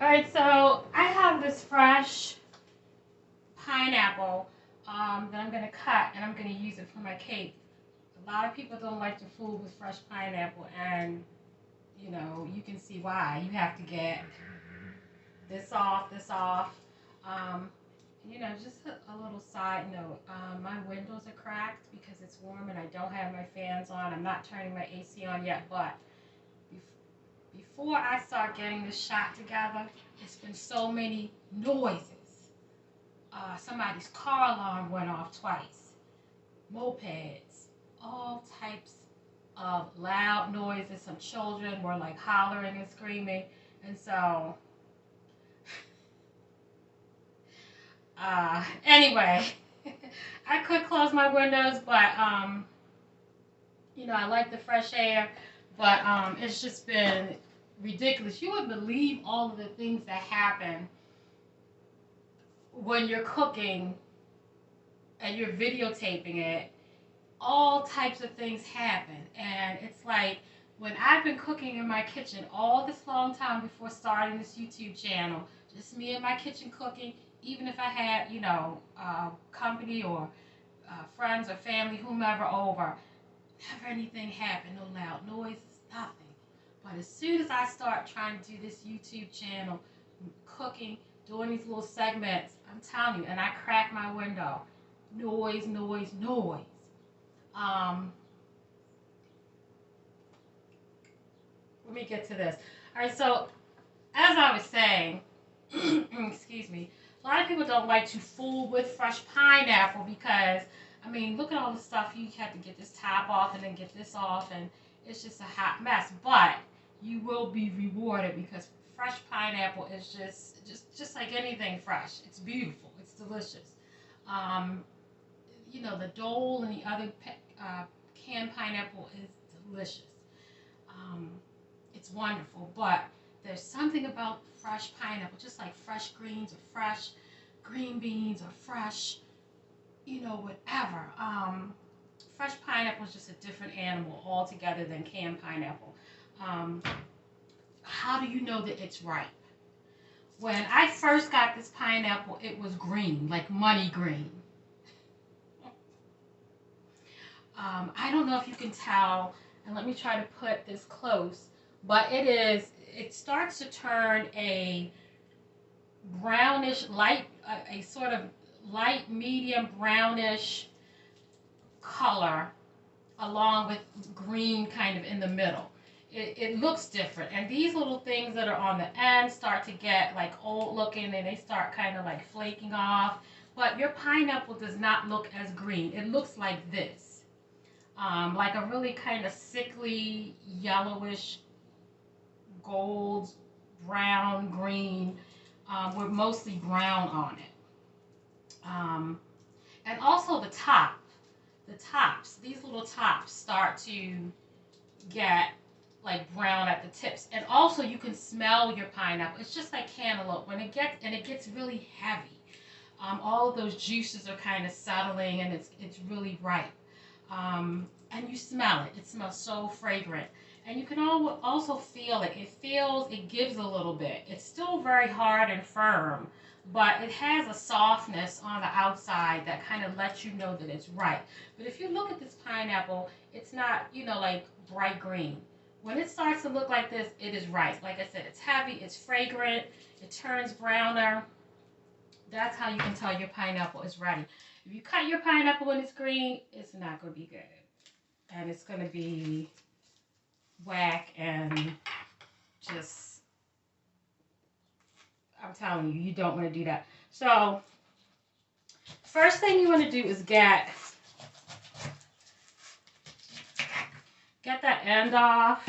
Alright, so I have this fresh pineapple that I'm going to cut and I'm going to use it for my cake. A lot of people don't like to fool with fresh pineapple, and you know, you can see why. You have to get this off. Um, just a little side note. My windows are cracked because it's warm and I don't have my fans on. I'm not turning my AC on yet, but before I start getting this shot together, it's been so many noises. Somebody's car alarm went off twice. Mopeds, all types of loud noises. Some children were like hollering and screaming. And so, anyway, I could close my windows, but, I like the fresh air, but it's just been ridiculous. You wouldn't believe all of the things that happen when you're cooking and you're videotaping it. All types of things happen, and it's like when I've been cooking in my kitchen all this long time before starting this YouTube channel, just me in my kitchen cooking, even if I had company or friends or family, whomever over, never anything happened, no loud noises, nothing. But as soon as I start trying to do this YouTube channel, cooking, doing these little segments, I'm telling you, and I crack my window, noise, noise, noise. Let me get to this. All right, so as I was saying, excuse me, a lot of people don't like to fool with fresh pineapple because, I mean, look at all the stuff. You have to get this top off and then get this off, and it's just a hot mess. But you will be rewarded because fresh pineapple is just like anything fresh. It's beautiful. It's delicious. Um, the Dole and the other canned pineapple is delicious. Um, it's wonderful, but there's something about fresh pineapple, just like fresh greens or fresh green beans or fresh, whatever. Fresh pineapple is just a different animal altogether than canned pineapple. Um, how do you know that it's ripe? When I first got this pineapple, it was green, like money green. I don't know if you can tell, and let me try to put this close, but it starts to turn a brownish, light, a sort of light, medium brownish color along with green kind of in the middle. It looks different, and these little things that are on the end start to get like old looking, and they start kind of like flaking off, but your pineapple does not look as green. It looks like this. Like a really kind of sickly, yellowish, gold, brown, green, with mostly brown on it. And also the tops, these little tops start to get like brown at the tips. And also you can smell your pineapple. It's just like cantaloupe. When it gets really heavy, all of those juices are kind of settling, and it's really ripe. And you smell it. It smells so fragrant. And you can also feel it. It gives a little bit. It's still very hard and firm, but it has a softness on the outside that kind of lets you know that it's ripe. But if you look at this pineapple, it's not, like bright green. When it starts to look like this, it is ripe. Like I said, it's heavy, it's fragrant, it turns browner. That's how you can tell your pineapple is ready. If you cut your pineapple when it's green, it's not going to be good. And it's going to be whack and just, I'm telling you, you don't want to do that. So, first thing you want to do is get that end off.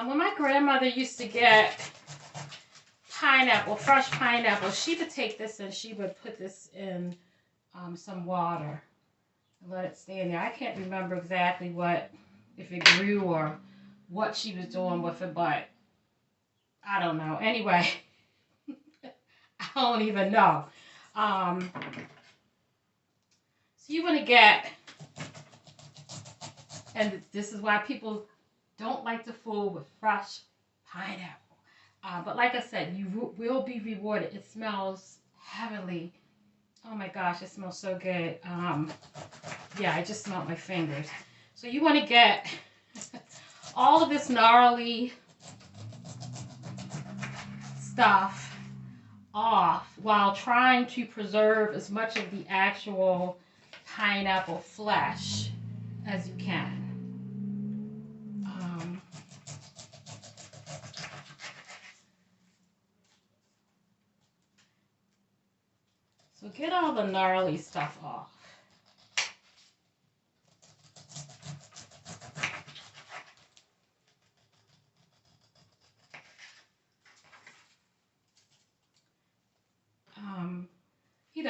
When my grandmother used to get fresh pineapple, she would take this and she would put this in some water and let it stay in there. I can't remember exactly if it grew or what she was doing with it, but I don't know. Anyway, I don't even know. So you want to get, and this is why people don't like to fool with fresh pineapple. But like I said, you will be rewarded. It smells heavenly. Oh my gosh, it smells so good. Yeah, I just smelled my fingers. So you want to get all of this gnarly stuff off while trying to preserve as much of the actual pineapple flesh as you can. So get all the gnarly stuff off.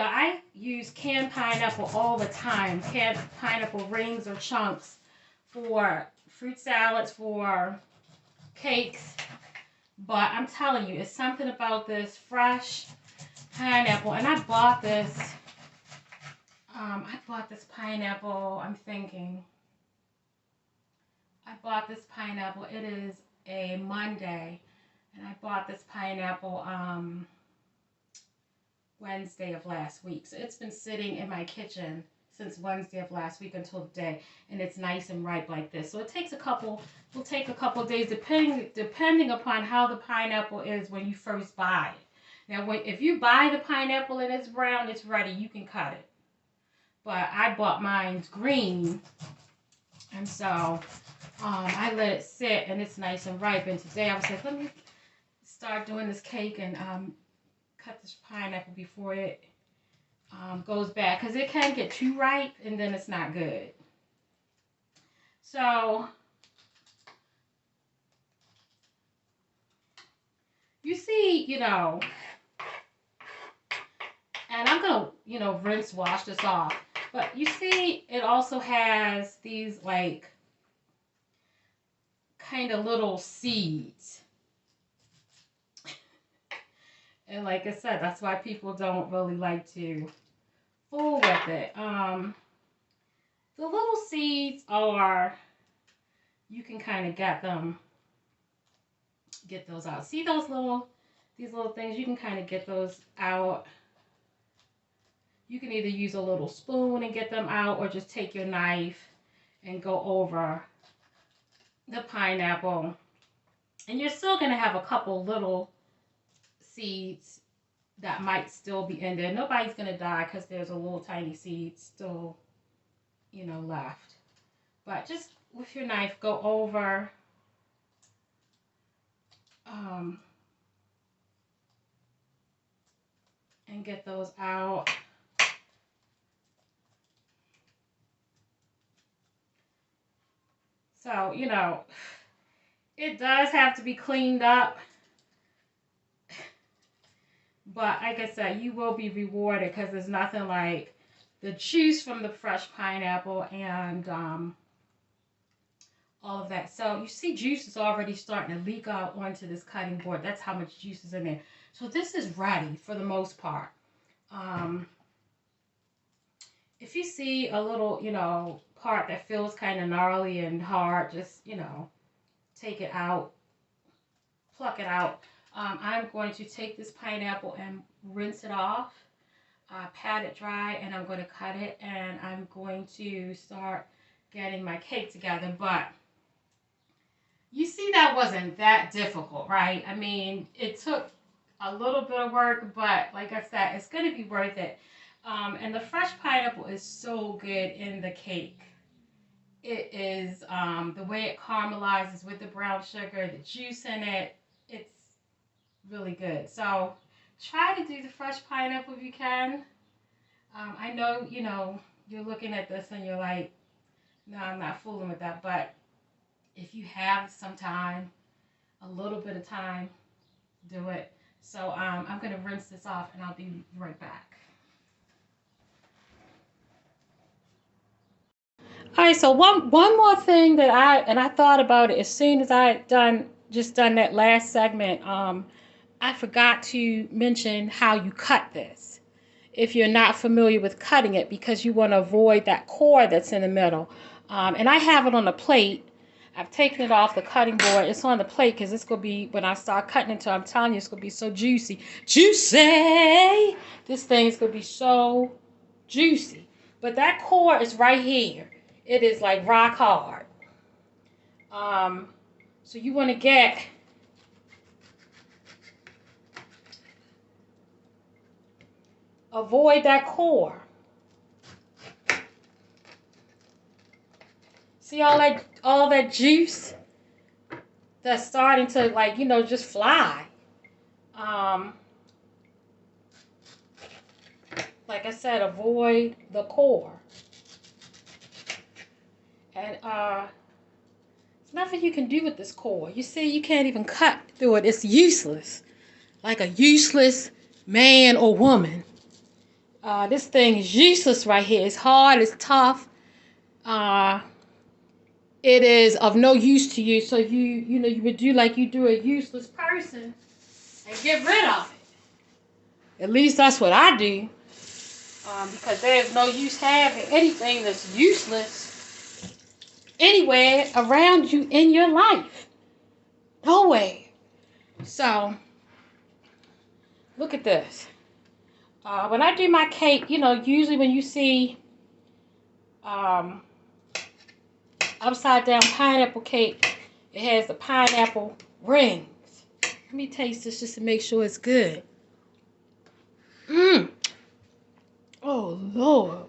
I use canned pineapple all the time. Canned pineapple rings or chunks for fruit salads, for cakes. But I'm telling you, it's something about this fresh pineapple. And I bought this pineapple, I bought this pineapple. It is a Monday. And I bought this pineapple Wednesday of last week. So it's been sitting in my kitchen since Wednesday of last week until today, and it's nice and ripe like this. So it takes will take a couple of days depending upon how the pineapple is when you first buy it. Now, if you buy the pineapple and it's brown, it's ready. You can cut it. But I bought mine's green, and so I let it sit, and it's nice and ripe. And today I was like, let me start doing this cake and cut this pineapple before it goes bad, because it can get too ripe and then it's not good. So you see, and I'm gonna, rinse wash this off, but you see it also has these like kind of little seeds. And like I said, that's why people don't really like to fool with it. The little seeds are, you can kind of get those out. See these little things? You can kind of get those out. You can either use a little spoon and get them out, or just take your knife and go over the pineapple. And you're still going to have a couple little seeds that might still be in there. Nobody's going to die because there's a little tiny seed still, left. But just with your knife, go over and get those out. So, it does have to be cleaned up. But like I said, you will be rewarded, because there's nothing like the juice from the fresh pineapple and all of that. So you see juice is already starting to leak out onto this cutting board. That's how much juice is in there. So this is ready for the most part. If you see a little, part that feels kind of gnarly and hard, just, take it out, pluck it out. I'm going to take this pineapple and rinse it off, pat it dry, and I'm going to cut it, and I'm going to start getting my cake together. But you see, that wasn't that difficult, right? I mean, it took a little bit of work, but like I said, it's going to be worth it. And the fresh pineapple is so good in the cake. It is, the way it caramelizes with the brown sugar, the juice in it, it's really good. So try to do the fresh pineapple if you can. I know, you're looking at this and you're like, no, I'm not fooling with that. But if you have some time, a little bit of time, do it. So I'm going to rinse this off, and I'll be right back. All right, so one more thing that I thought about it as soon as I done that last segment. I forgot to mention how you cut this, if you're not familiar with cutting it, because you want to avoid that core that's in the middle. And I have it on a plate. I've taken it off the cutting board. It's on the plate because it's going to be, when I start cutting into it, I'm telling you, it's going to be so juicy. Juicy! This thing is going to be so juicy. But that core is right here. It is like rock hard. So you want to avoid that core. See all that juice that's starting to, like, you know, just fly. Like I said, avoid the core. And there's nothing you can do with this core. You see, you can't even cut through it. It's useless. Like a useless man or woman. This thing is useless right here. It's hard, it's tough. It is of no use to you. So you know, you would do like you do a useless person and get rid of it. At least that's what I do. Because there's no use having anything that's useless anywhere around you in your life. Nowhere. So, look at this. When I do my cake, you know, usually when you see upside down pineapple cake, it has the pineapple rings. Let me taste this just to make sure it's good. Oh, Lord.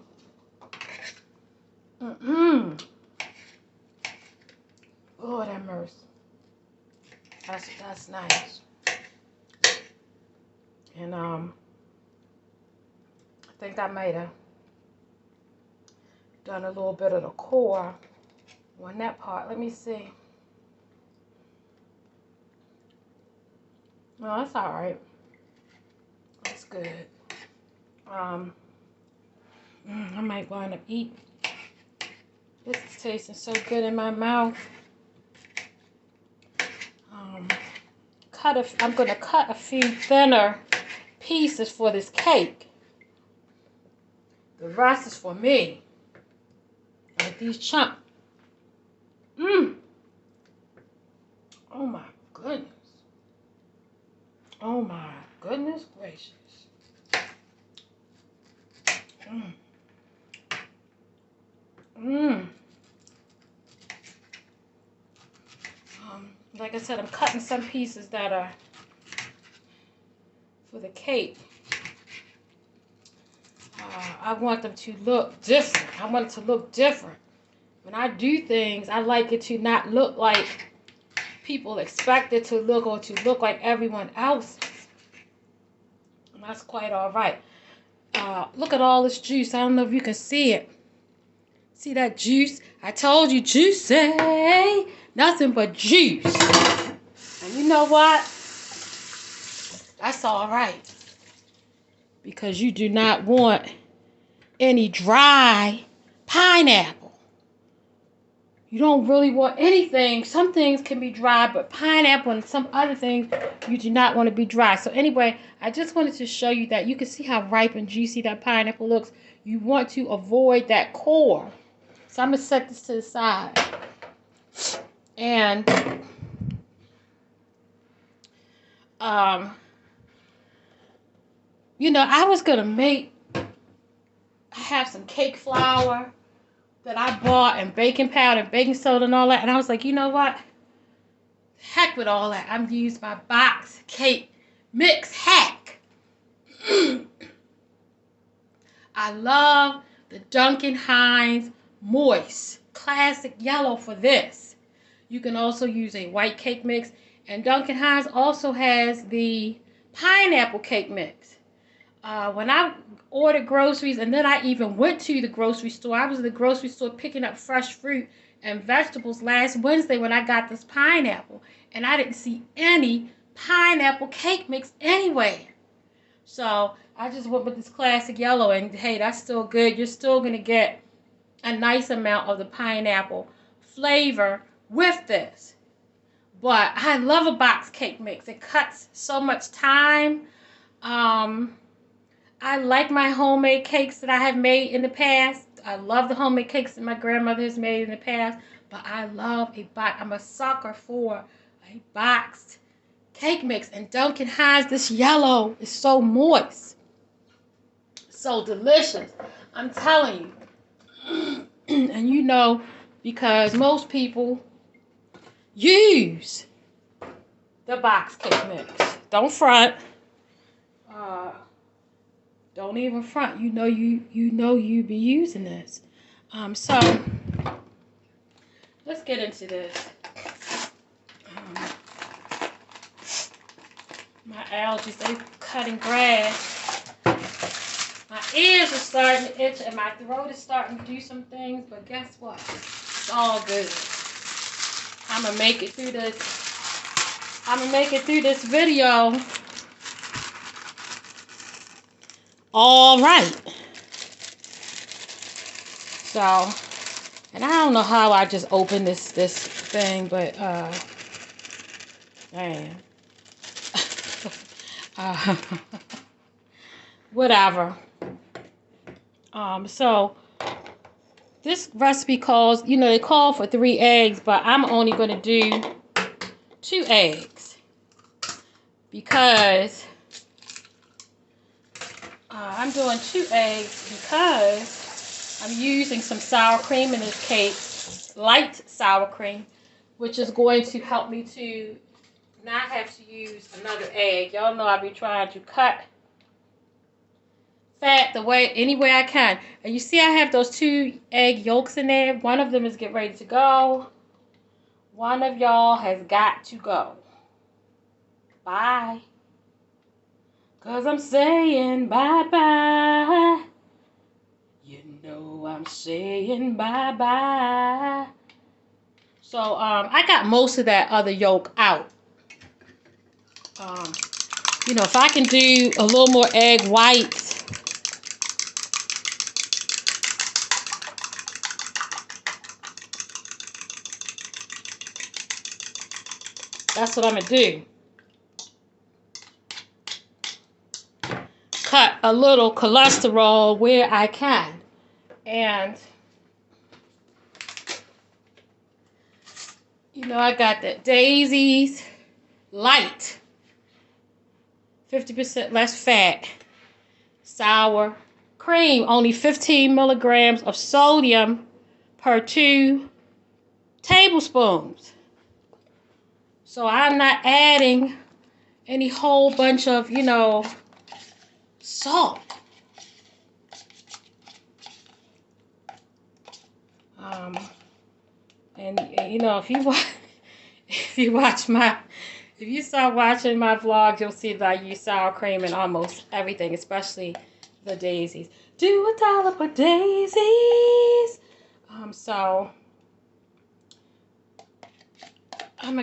Lord have mercy. That's nice. And I think I might have done a little bit of the core on that part. Let me see. No, that's all right. That's good. I might wind up eating. This is tasting so good in my mouth. I'm going to cut a few thinner pieces for this cake. The rest is for me. Like these chunks. Oh my goodness. Oh my goodness gracious. Like I said, I'm cutting some pieces that are for the cake. I want them to look different. I want it to look different. When I do things, I like it to not look like people expect it to look, or to look like everyone else. And that's quite all right. Look at all this juice. I don't know if you can see it. See that juice? I told you, juicy. Nothing but juice. And you know what? That's all right. Because you do not want any dry pineapple. You don't really want anything. Some things can be dry, but pineapple and some other things you do not want to be dry. So anyway, I just wanted to show you that you can see how ripe and juicy that pineapple looks. You want to avoid that core. So I'm going to set this to the side. And you know, I was going to I have some cake flour that I bought, and baking powder, baking soda and all that. And I was like, you know what? Heck with all that. I'm going to use my box cake mix hack. I love the Duncan Hines Moist Classic Yellow for this. You can also use a white cake mix. And Duncan Hines also has the pineapple cake mix. When I ordered groceries, and then I even went to the grocery store. I was in the grocery store picking up fresh fruit and vegetables last Wednesday when I got this pineapple. And I didn't see any pineapple cake mix anywhere. So I just went with this classic yellow, and hey, that's still good. You're still going to get a nice amount of the pineapple flavor with this. But I love a box cake mix. It cuts so much time. I like my homemade cakes that I have made in the past. I love the homemade cakes that my grandmother has made in the past. but I love a box. I'm a sucker for a boxed cake mix. And Duncan has this yellow. It's so moist. So delicious. I'm telling you. And you know, because most people use the box cake mix. Don't front. Don't even front. You know you be using this. So let's get into this. My allergies, they cutting grass. My ears are starting to itch and my throat is starting to do some things, but guess what? It's all good. I'm gonna make it through this. I'm gonna make it through this video all right. So, and I don't know how I just opened this thing, but man. Whatever. So this recipe calls, you know, they call for 3 eggs, but I'm only going to do 2 eggs because I'm doing 2 eggs because I'm using some sour cream in this cake, light sour cream, which is going to help me to not have to use another egg. Y'all know I be trying to cut fat any way I can. And you see I have those 2 egg yolks in there. One of them is getting ready to go. One of y'all has got to go. Bye. Cause I'm saying bye-bye. You know I'm saying bye-bye. So I got most of that other yolk out. You know, if I can do a little more egg whites, that's what I'm going to do. Cut a little cholesterol where I can. And, you know, I got the Daisy's light. 50% less fat. Sour cream. Only 15 milligrams of sodium per 2 tablespoons. So I'm not adding any whole bunch of, you know, salt. And you know, if you start watching my vlogs, you'll see that I use sour cream in almost everything, especially the daisies. Do $1 for daisies. So I'm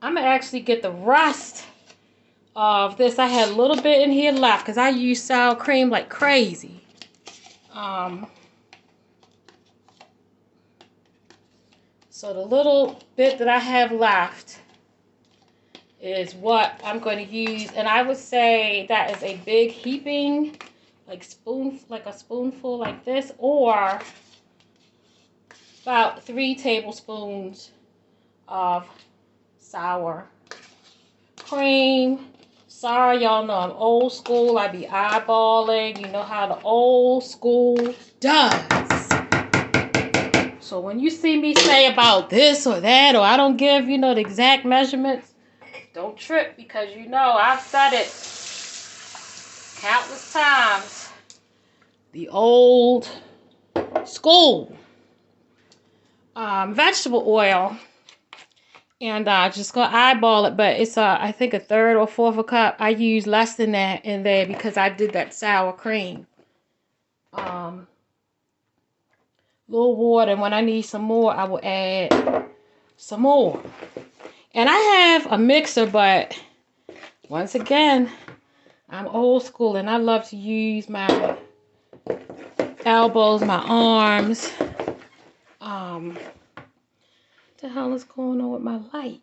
gonna actually get the rest of this. I had a little bit in here left because I use sour cream like crazy. So the little bit that I have left is what I'm going to use, and I would say that is a big heaping, like a spoonful like this, or about 3 tablespoons of sour cream. Sorry, y'all know I'm old school. I be eyeballing. You know how the old school does. So when you see me say about this or that, or I don't give, you know, the exact measurements, don't trip, because you know I've said it countless times. The old school. Vegetable oil. And just gonna eyeball it, but it's I think a 1/3 or 1/4 cup. I use less than that in there because I did that sour cream. Little water, and when I need some more, I will add some more. And I have a mixer, but once again, I'm old school and I love to use my elbows, my arms. What the hell is going on with my light?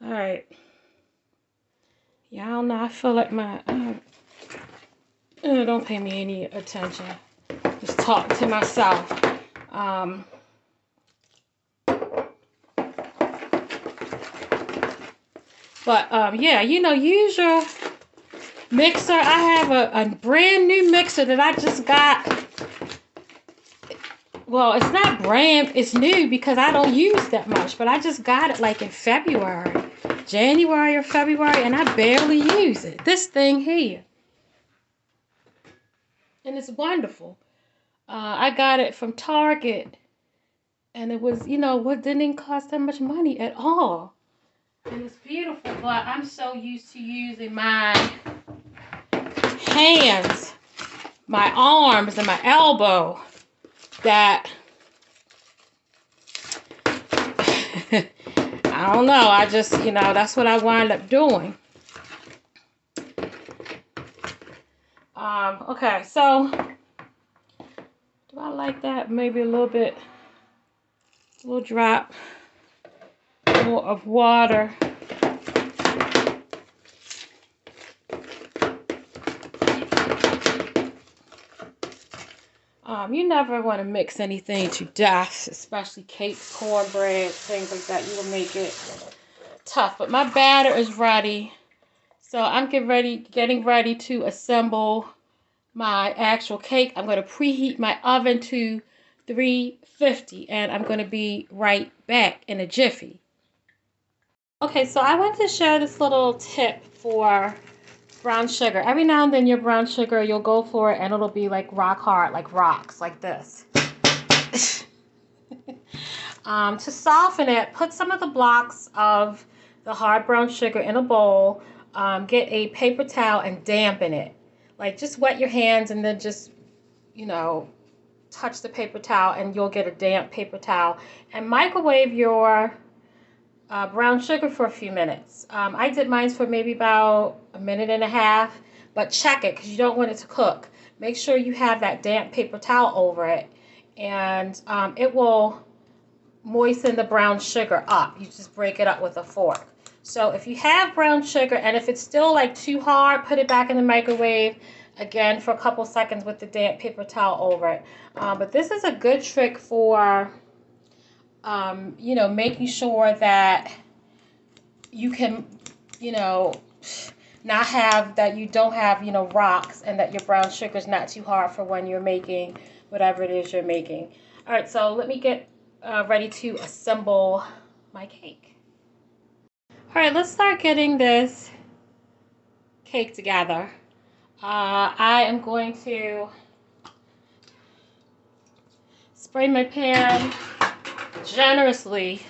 All right. Yeah, I don't know. I feel like my don't pay me any attention. Just talk to myself. Yeah, use your mixer. I have a brand new mixer that I just got. Well, it's not brand, it's new because I don't use that much, but I just got it like in January or February, and I barely use it. This thing here. And it's wonderful. I got it from Target, and it was, what didn't cost that much money at all. And it's beautiful, but I'm so used to using my hands, my arms, and my elbow that I don't know. I just, that's what I wind up doing. Okay, so do I like that? Maybe a little drop more of water. You never want to mix anything to death, especially cakes, cornbread, things like that. You will make it tough. But my batter is ready. So I'm getting ready to assemble my actual cake. I'm going to preheat my oven to 350, and I'm going to be right back in a jiffy. Okay, so I want to share this little tip for brown sugar. Every now and then your brown sugar, you'll go for it and it'll be like rock hard, like rocks, like this. To soften it, put some of the blocks of the hard brown sugar in a bowl. Get a paper towel and dampen it. Like just wet your hands and then just, touch the paper towel and you'll get a damp paper towel. And microwave your brown sugar for a few minutes. I did mine for maybe about a minute and a half, but check it because you don't want it to cook. Make sure you have that damp paper towel over it, and it will moisten the brown sugar up. You just break it up with a fork. So if you have brown sugar and if it's still like too hard, put it back in the microwave again for a couple seconds with the damp paper towel over it. But this is a good trick for making sure that you can, not have that you don't have, rocks, and that your brown sugar is not too hard for when you're making whatever it is you're making. All right, so let me get ready to assemble my cake. All right, let's start getting this cake together. I am going to spray my pan generously,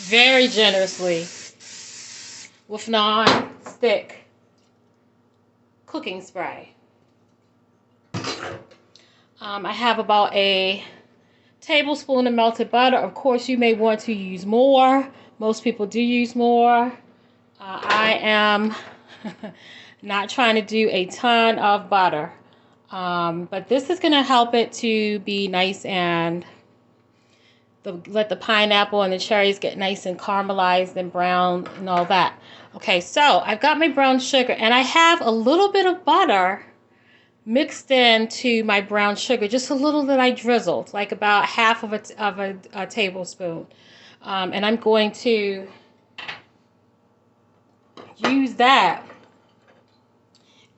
very generously, with non-stick cooking spray. I have about a tablespoon of melted butter. Of course, you may want to use more. Most people do use more. I am not trying to do a ton of butter. But this is going to help it to be nice and let the pineapple and the cherries get nice and caramelized and brown and all that. Okay, so I've got my brown sugar, and I have a little bit of butter mixed into my brown sugar, just a little that I drizzled, like about half of a tablespoon. And I'm going to use that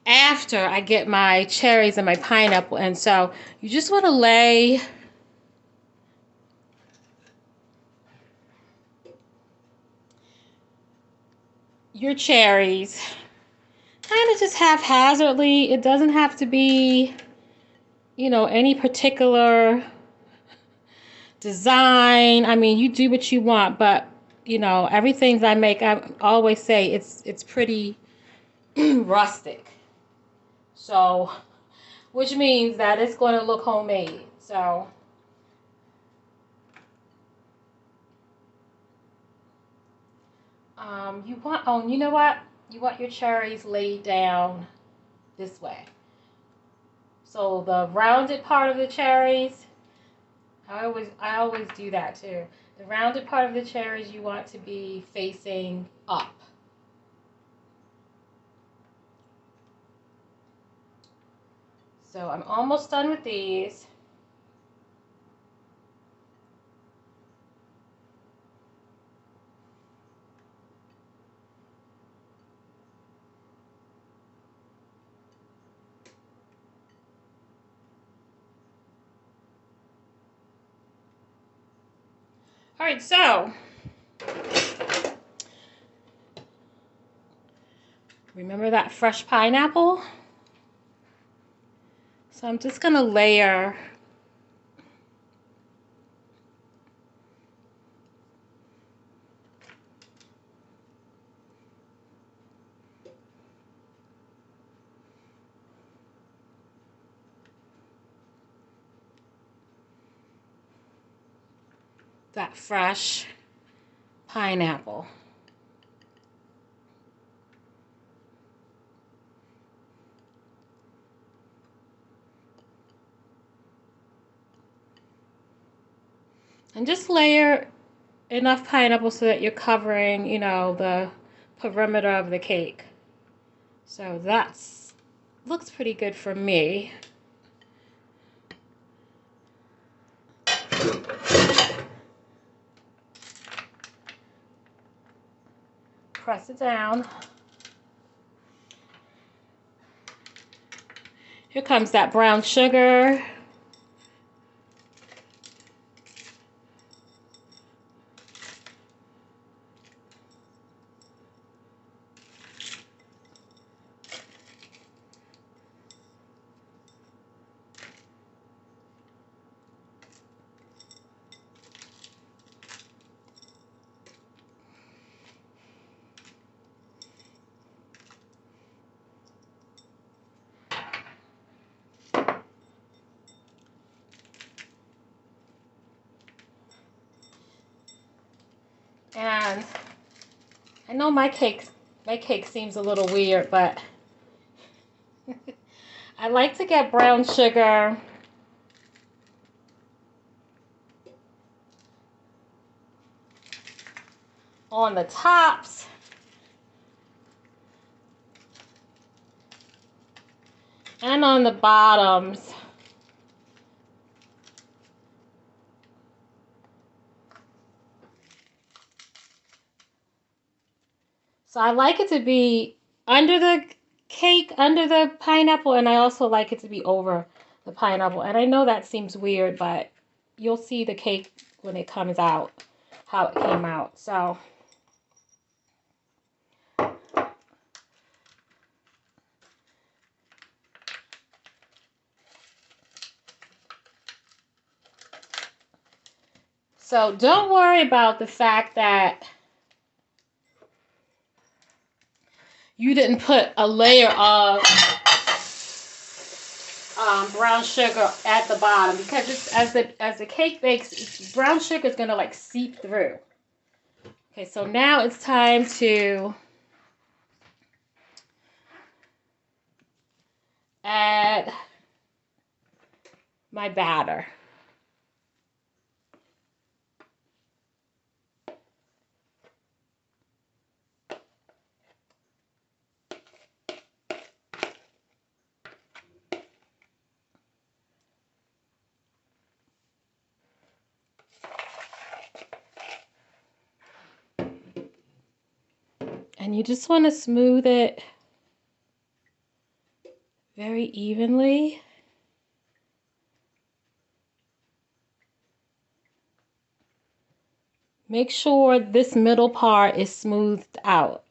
after I get my cherries and my pineapple. And so you just want to lay your cherries kind of just haphazardly. It doesn't have to be, any particular design. I mean, you do what you want, but, everything I make, I always say it's pretty rustic. So, which means that it's going to look homemade. So, you know what? You want your cherries laid down this way. So the rounded part of the cherries, I always do that too. The rounded part of the cherries you want to be facing up. So I'm almost done with these. All right, so remember that fresh pineapple? So I'm just gonna layer that fresh pineapple. And just layer enough pineapple so that you're covering, you know, the perimeter of the cake. So that's looks pretty good for me. Press it down. Here comes that brown sugar. And I know my cake seems a little weird, but I like to get brown sugar on the tops and on the bottoms. So I like it to be under the cake, under the pineapple, and I also like it to be over the pineapple. And I know that seems weird, but you'll see the cake when it comes out, how it came out. So don't worry about the fact that you didn't put a layer of brown sugar at the bottom, because it's, as the cake bakes, brown sugar is gonna like seep through. Okay, so now it's time to add my batter. And you just want to smooth it very evenly. Make sure this middle part is smoothed out.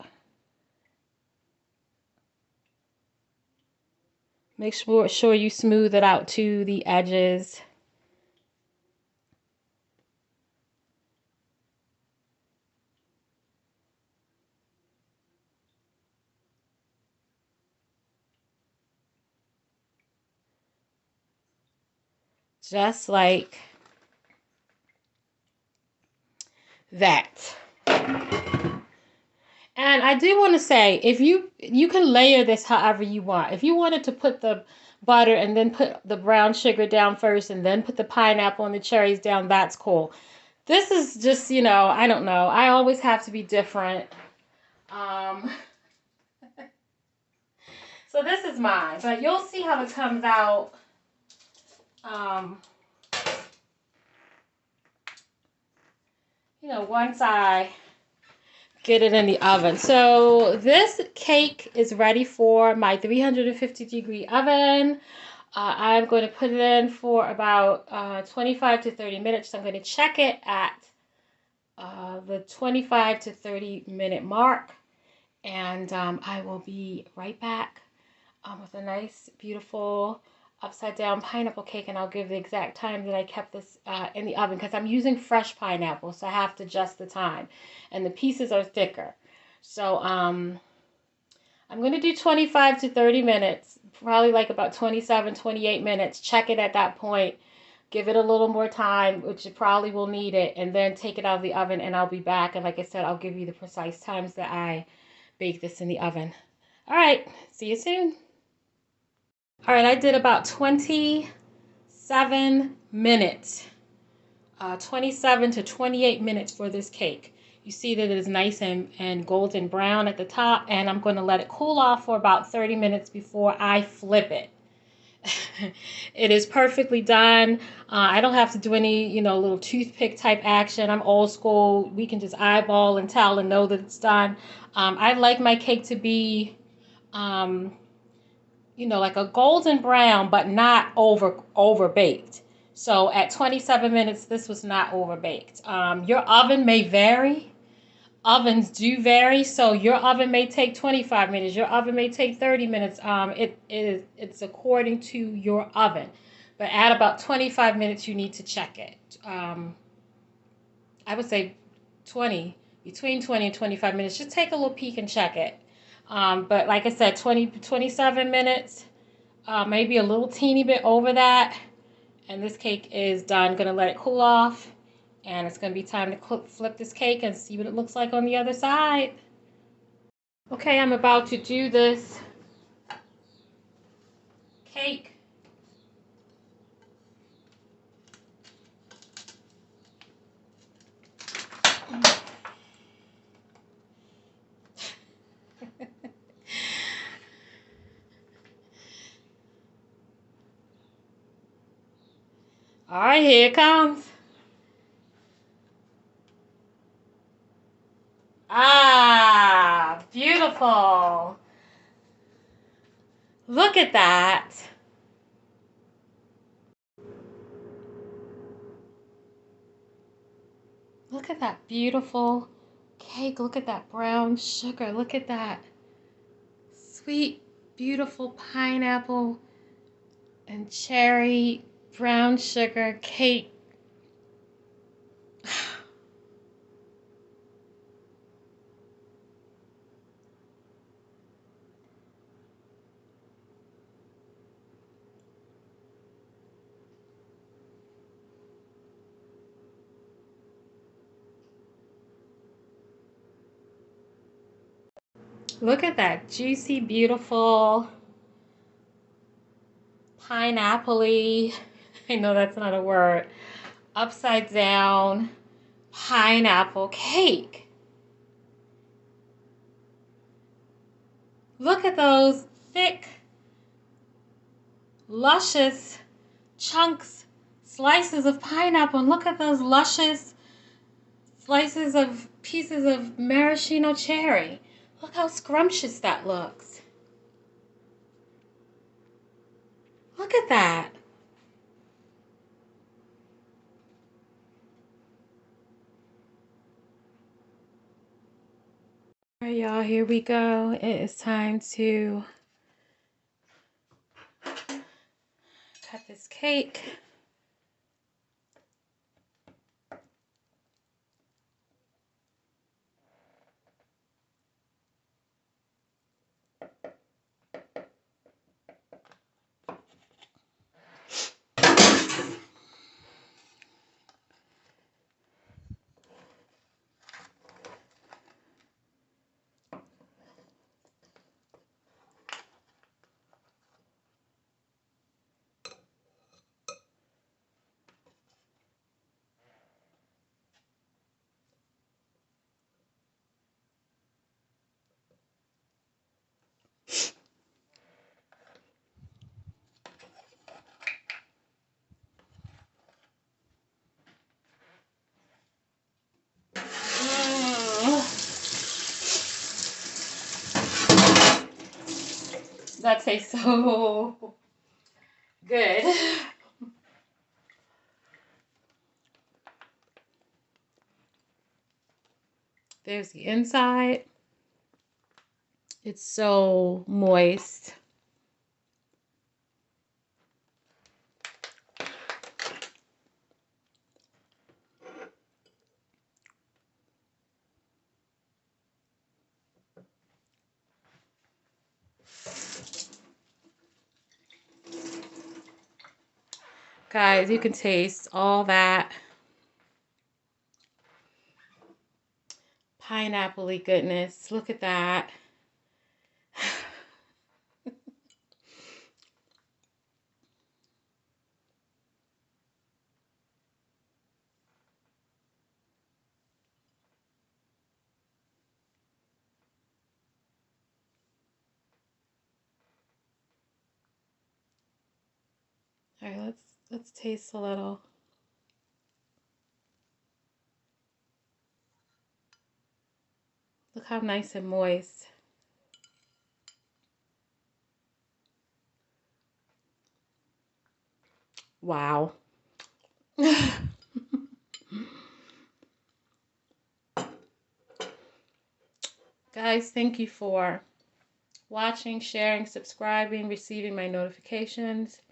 Make sure you smooth it out to the edges. Just like that. And I do want to say, if you can layer this however you want. If you wanted to put the butter and then put the brown sugar down first and then put the pineapple and the cherries down, that's cool. This is just, you know, I don't know. I always have to be different. So this is mine, but you'll see how it comes out. You know, once I get it in the oven. So this cake is ready for my 350-degree oven. I'm going to put it in for about 25 to 30 minutes. So I'm going to check it at the 25 to 30 minute mark. And I will be right back with a nice, beautiful upside down pineapple cake, and I'll give the exact time that I kept this in the oven because I'm using fresh pineapple, so I have to adjust the time, and the pieces are thicker. So I'm going to do 25 to 30 minutes, probably like about 27, 28 minutes. Check it at that point. Give it a little more time, which you probably will need it, and then take it out of the oven, and I'll be back. And like I said, I'll give you the precise times that I bake this in the oven. All right, see you soon. All right, I did about 27 minutes, 27 to 28 minutes for this cake. You see that it is nice and golden brown at the top, and I'm going to let it cool off for about 30 minutes before I flip it. It is perfectly done. I don't have to do any, you know, little toothpick type action. I'm old school. We can just eyeball and tell and know that it's done. I like my cake to be you know, like a golden brown, but not over baked. So at 27 minutes, this was not over baked. Your oven may vary. Ovens do vary, so your oven may take 25 minutes. Your oven may take 30 minutes. It's according to your oven, but at about 25 minutes, you need to check it. I would say between 20 and 25 minutes. Just take a little peek and check it. But like I said, 27 minutes, maybe a little teeny bit over that. And this cake is done. Going to let it cool off. And it's going to be time to flip this cake and see what it looks like on the other side. Okay, I'm about to do this cake. All right, here it comes. Ah, beautiful. Look at that. Look at that beautiful cake. Look at that brown sugar. Look at that sweet, beautiful pineapple and cherry brown sugar cake. Look at that juicy, beautiful, pineapple-y, I know that's not a word, upside down pineapple cake. Look at those thick, luscious chunks, slices of pineapple. And look at those luscious pieces of maraschino cherry. Look how scrumptious that looks. Look at that. All right, y'all, here we go. It is time to cut this cake. that tastes so good. There's the inside. It's so moist. Guys, you can taste all that pineapple-y goodness. Look at that. All right, let's taste a little. Look how nice and moist. Wow. Guys, thank you for watching, sharing, subscribing, receiving my notifications.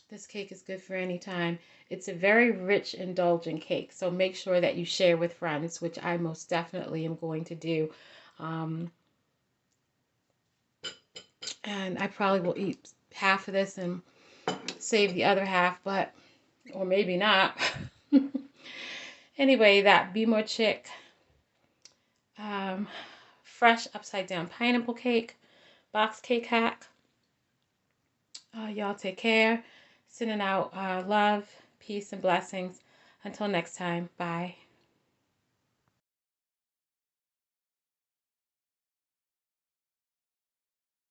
This cake is good for any time. It's a very rich, indulgent cake, so make sure that you share with friends, which I most definitely am going to do. And I probably will eat half of this and save the other half, but, or maybe not. Anyway, that Be More Chick fresh upside down pineapple cake, box cake hack. Y'all take care. Sending out love, peace, and blessings. Until next time, bye.